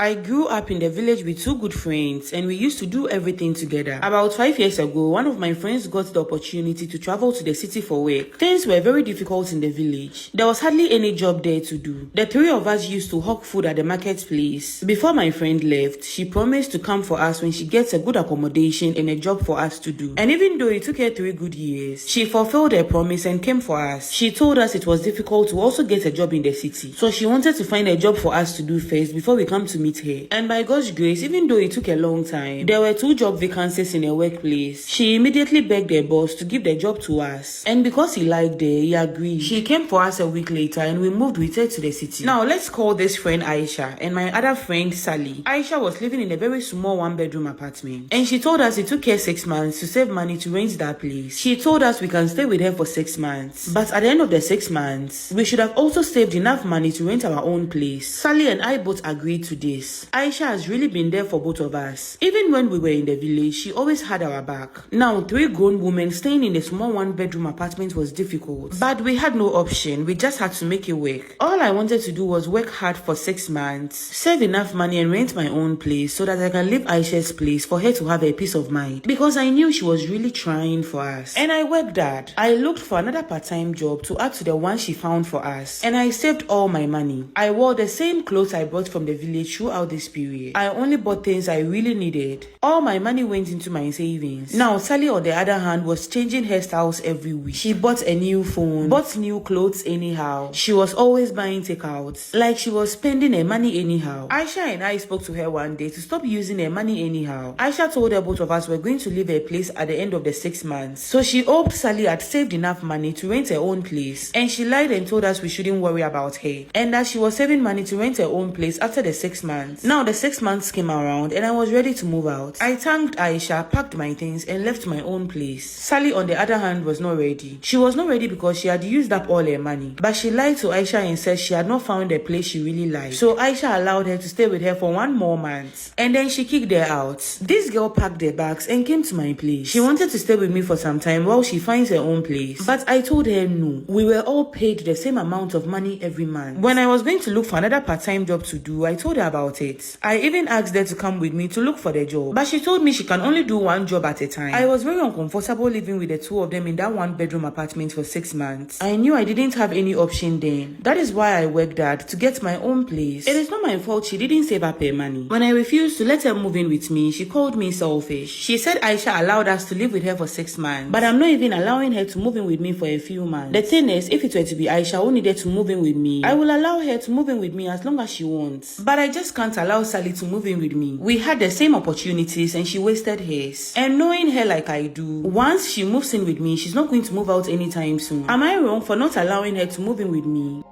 I grew up in the village with two good friends and we used to do everything together. About 5 years ago, one of my friends got the opportunity to travel to the city for work. Things were very difficult in the village. There was hardly any job there to do. The three of us used to hawk food at the marketplace. Before my friend left, she promised to come for us when she gets a good accommodation and a job for us to do. And even though it took her 3 good years, she fulfilled her promise and came for us. She told us it was difficult to also get a job in the city, so she wanted to find a job for us to do first before we come to meet her. And by God's grace, even though it took a long time, there were 2 job vacancies in her workplace. She immediately begged her boss to give the job to us, and because he liked her, he agreed. She came for us a week later and we moved with her to the city. Now let's call this friend Aisha and my other friend Sally. Aisha was living in a very small 1-bedroom apartment, and she told us it took her 6 months to save money to rent that place. She told us we can stay with her for 6 months, but at the end of the 6 months, we should have also saved enough money to rent our own place. Sally and I both agreed to this. Aisha has really been there for both of us. Even when we were in the village, she always had our back. Now, 3 grown women staying in a small 1-bedroom apartment was difficult, but we had no option. We just had to make it work. All I wanted to do was work hard for 6 months, save enough money and rent my own place so that I can leave Aisha's place for her to have a peace of mind, because I knew she was really trying for us. And I worked hard. I looked for another part-time job to add to the one she found for us, and I saved all my money. I wore the same clothes I brought from the village throughout this period. I only bought things I really needed. All my money went into my savings. Now, Sally, on the other hand, was changing hairstyles every week. She bought a new phone, bought new clothes anyhow. She was always buying takeouts, like she was spending her money anyhow. Aisha and I spoke to her one day to stop using her money anyhow. Aisha told her both of us were going to leave her place at the end of the 6 months, so she hoped Sally had saved enough money to rent her own place, and she lied and told us we shouldn't worry about her, and that she was saving money to rent her own place after the 6 months. Now the 6 months came around and I was ready to move out. I thanked Aisha, packed my things and left my own place. Sally, on the other hand, was not ready. She was not ready because she had used up all her money, but she lied to Aisha and said she had not found a place she really liked. So Aisha allowed her to stay with her for 1 more month, and then she kicked her out. This girl packed her bags and came to my place. She wanted to stay with me for some time while she finds her own place, but I told her no. We were all paid the same amount of money every month. When I was going to look for another part-time job to do, I told her about it. I even asked her to come with me to look for the job, but she told me she can only do 1 job at a time. I was very uncomfortable living with the 2 of them in that 1-bedroom apartment for 6 months. I knew I didn't have any option then. That is why I worked hard to get my own place. It is not my fault she didn't save up her money. When I refused to let her move in with me, she called me selfish. She said Aisha allowed us to live with her for 6 months, but I'm not even allowing her to move in with me for a few months. The thing is, if it were to be Aisha who needed to move in with me, I will allow her to move in with me as long as she wants. But I just can't allow Sally to move in with me. We had the same opportunities and she wasted hers. And knowing her like I do, once she moves in with me, she's not going to move out anytime soon. Am I wrong for not allowing her to move in with me?